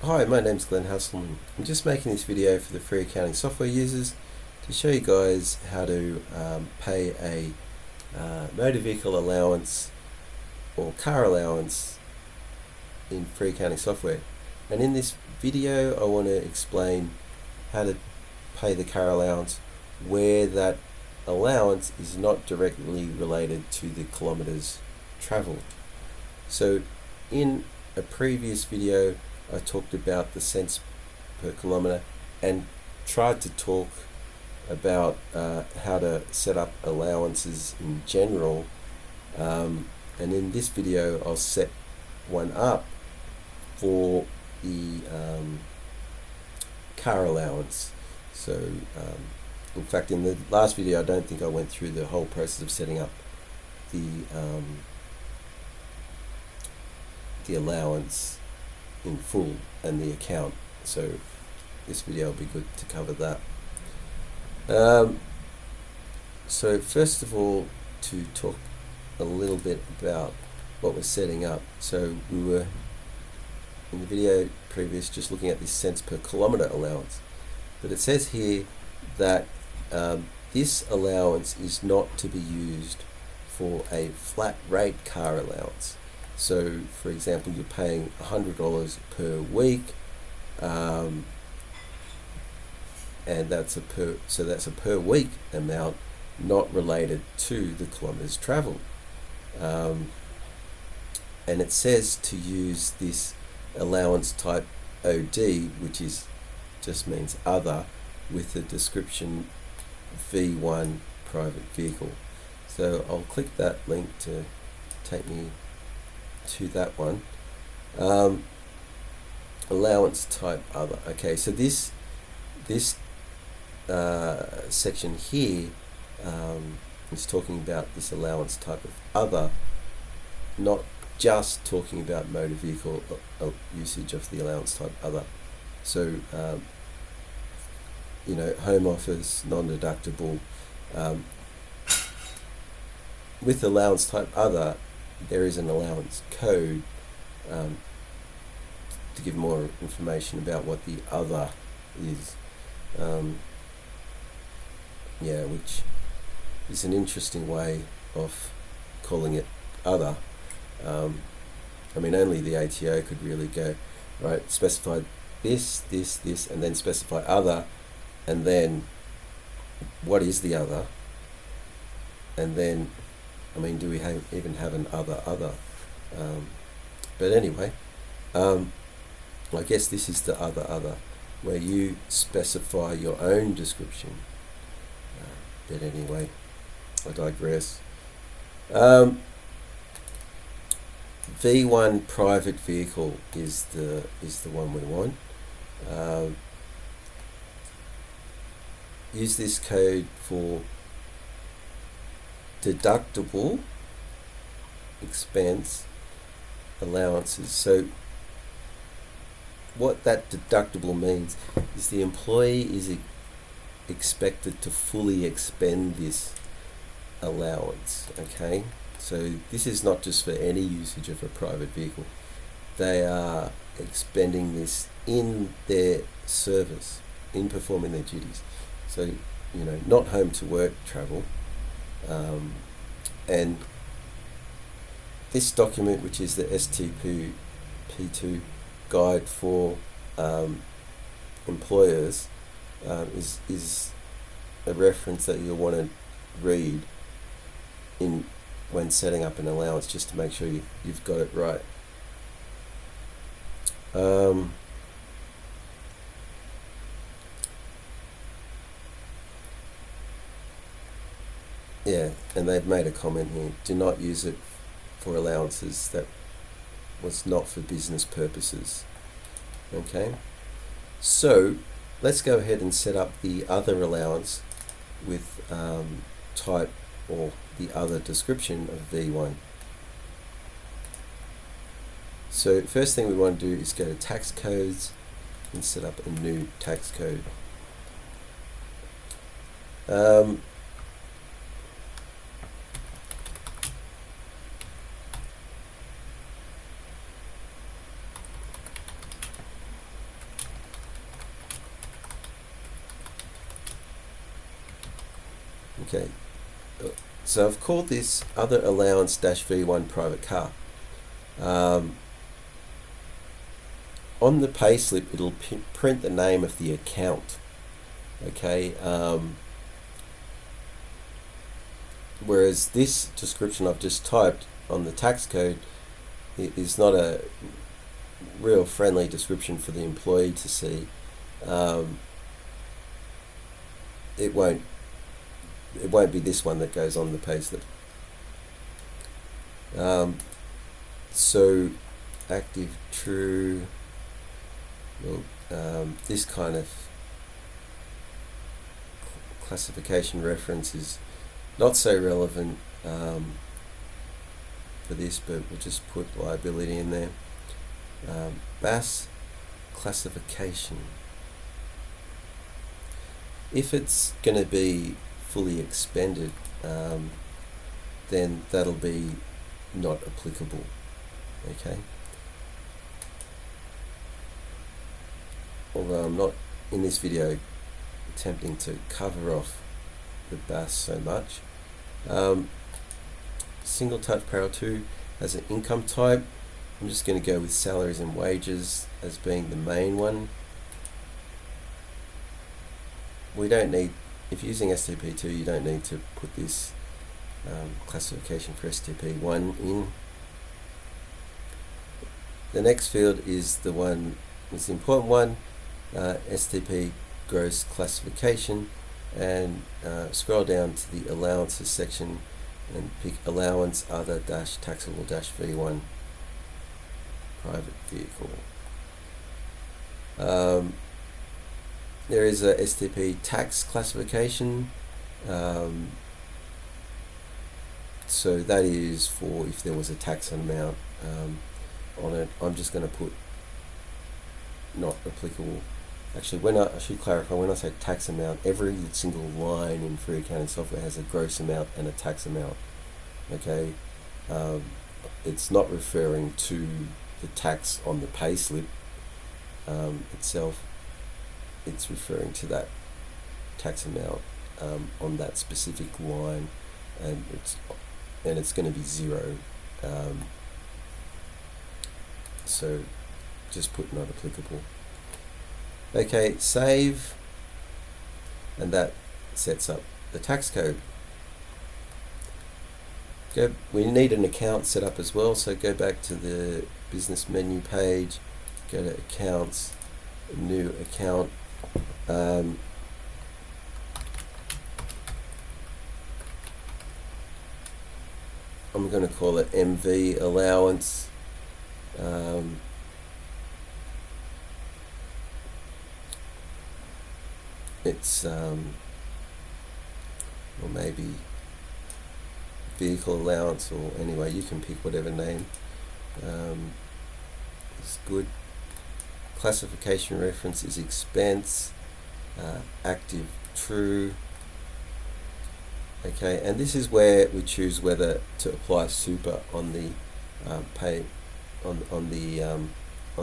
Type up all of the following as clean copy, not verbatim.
Hi, my name's Glenn Hasselman. I'm just making this video for the free accounting software users to show you guys how to pay a motor vehicle allowance or car allowance in free accounting software. And in this video I want to explain how to pay the car allowance where that allowance is not directly related to the kilometers travelled. So in a previous video I talked about the cents per kilometre and tried to talk about how to set up allowances in general, and in this video I'll set one up for the car allowance. So in fact in the last video I don't think I went through the whole process of setting up the allowance in full and the account, so this video will be good to cover that. So first of all, to talk a little bit about what we're setting up. So we were in the video previous just looking at this cents per kilometre allowance, but it says here that this allowance is not to be used for a flat rate car allowance. So for example, you're paying $100 per week, and that's a per week amount, not related to the kilometers traveled. And it says to use this allowance type OD, which just means other, with the description V1 private vehicle. So I'll click that link to take me to that one. Allowance type other. Okay, so this section here is talking about this allowance type of other, not just talking about motor vehicle usage of the allowance type other. So home office, non-deductible. With allowance type other, there is an allowance code to give more information about what the other is, which is an interesting way of calling it other. Only the ATO could really go, right, specify this, and then specify other, and then what is the other, and then do we even have an other? But anyway, I guess this is the other, where you specify your own description. But anyway, I digress. V1 private vehicle is the one we want. Use this code for deductible expense allowances. So what that deductible means is the employee is expected to fully expend this allowance. Okay, so this is not just for any usage of a private vehicle. They are expending this in their service, in performing their duties. So not home to work travel. And this document, which is the STP2 guide for employers, is a reference that you'll want to read when setting up an allowance, just to make sure you've got it right. And they've made a comment here: do not use it for allowances that was not for business purposes. Okay, so let's go ahead and set up the other allowance with type or the other description of V1. So first thing we want to do is go to tax codes and set up a new tax code. Okay, so I've called this other allowance -V1 private car. On the payslip, it'll print the name of the account. Okay, whereas this description I've just typed on the tax code is not a real friendly description for the employee to see. It won't be this one that goes on the payslip. So active true. Well, this kind of classification reference is not so relevant for this, but we'll just put liability in there. FAS classification. If it's going to be fully expended, then that'll be not applicable. Okay. Although I'm not in this video attempting to cover off the FAS so much. Single touch parallel 2 has an income type. I'm just going to go with salaries and wages as being the main one. We don't need, if you're using STP2, you don't need to put this classification for STP1 in. The next field is the one, is the important one, STP gross classification, and scroll down to the allowances section and pick allowance other taxable -V1 private vehicle. There is a STP tax classification, so that is for if there was a tax amount on it. I'm just going to put not applicable. Actually, I should clarify, when I say tax amount, every single line in free accounting software has a gross amount and a tax amount. Okay, it's not referring to the tax on the payslip itself. It's referring to that tax amount on that specific line, and it's going to be 0. So just put not applicable. Okay, save, and that sets up the tax code. We need an account set up as well, so go back to the business menu page, go to accounts, new account. I'm going to call it MV allowance. It's or maybe vehicle allowance, or anyway, you can pick whatever name. It's good. Classification reference is expense, active true. Okay, and this is where we choose whether to apply super on the pay on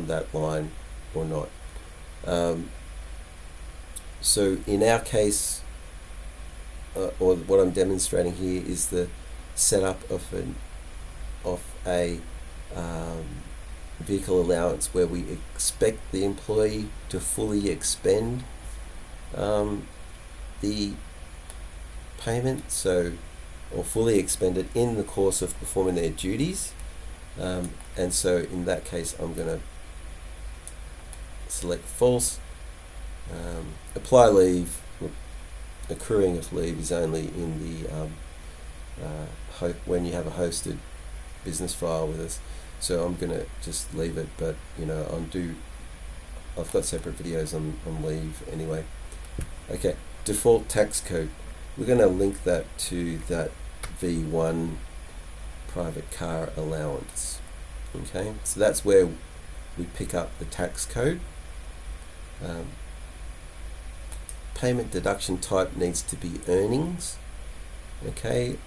that line or not. So in our case, or what I'm demonstrating here, is the setup of a vehicle allowance where we expect the employee to fully expend the payment, or fully expend it in the course of performing their duties. And so in that case, I'm going to select false. Apply leave. Accruing of leave is only in the when you have a hosted business file with us. So I'm going to just leave it, but I've got separate videos on leave anyway. Okay, default tax code. We're going to link that to that V1 private car allowance. Okay, so that's where we pick up the tax code. Payment deduction type needs to be earnings. Okay,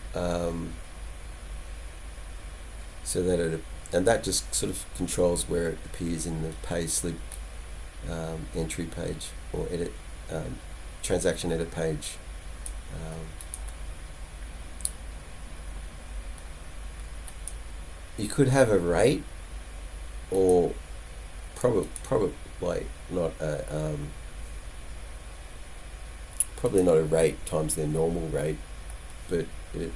so that and that just sort of controls where it appears in the payslip entry page, or edit transaction edit page. you could have a rate, or probably not a probably not a rate times their normal rate, but you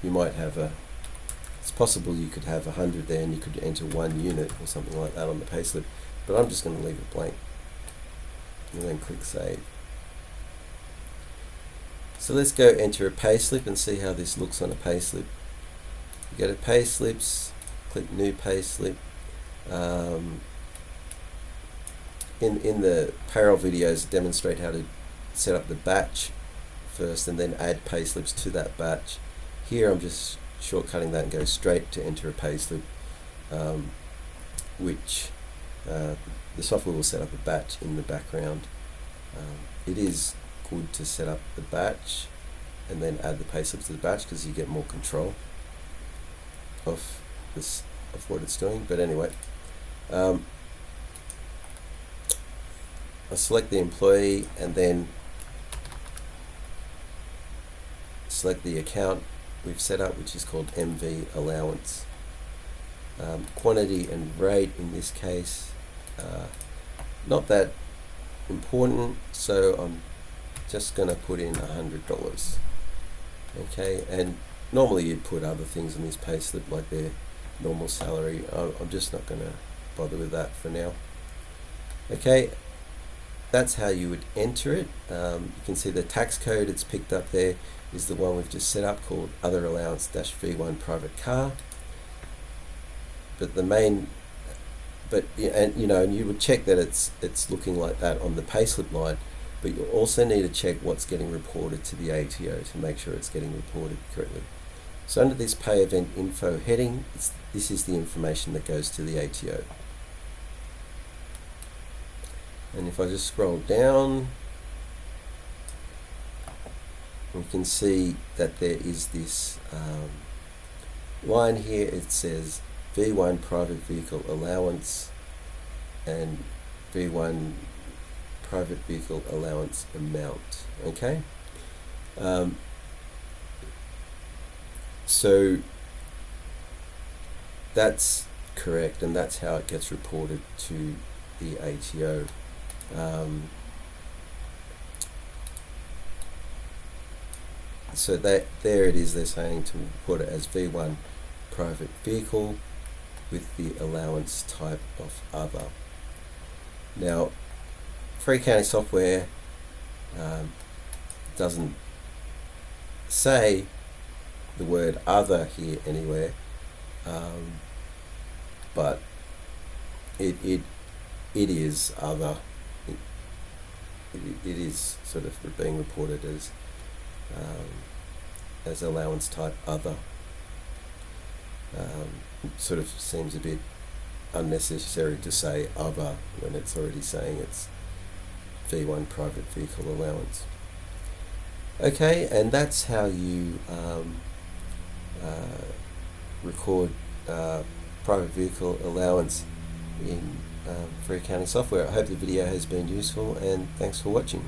might have it's possible you could have 100 there and you could enter 1 unit or something like that on the payslip, but I'm just going to leave it blank and then click save. So let's go enter a payslip and see how this looks on a payslip. You go to payslips, click new payslip. In the payroll videos, demonstrate how to set up the batch first and then add payslips to that batch. Here I'm just shortcutting that and go straight to enter a payslip, which the software will set up a batch in the background. It is good to set up the batch and then add the payslips to the batch because you get more control of what it's doing. But anyway, I select the employee and then select the account we've set up, which is called MV allowance. Quantity and rate in this case, not that important, so I'm just going to put in $100. Okay, and normally you'd put other things in this payslip like their normal salary. I'm just not going to bother with that for now. Okay, that's how you would enter it. You can see the tax code it's picked up there is the one we've just set up, called Other Allowance -V1 Private Car. But and you would check that it's looking like that on the payslip line, but you also need to check what's getting reported to the ATO to make sure it's getting reported correctly. So under this pay event info heading, this is the information that goes to the ATO. And if I just scroll down, we can see that there is this line here. It says V1 private vehicle allowance and V1 private vehicle allowance amount. Okay, so that's correct, and that's how it gets reported to the ATO. So there it is, they're saying to report it as V1 private vehicle with the allowance type of other. Now, free accounting software doesn't say the word other here anywhere, but it is other. It is sort of being reported as allowance type other. Sort of seems a bit unnecessary to say other when it's already saying it's V1 private vehicle allowance. Okay, and that's how you record private vehicle allowance in free accounting software. I hope the video has been useful, and thanks for watching.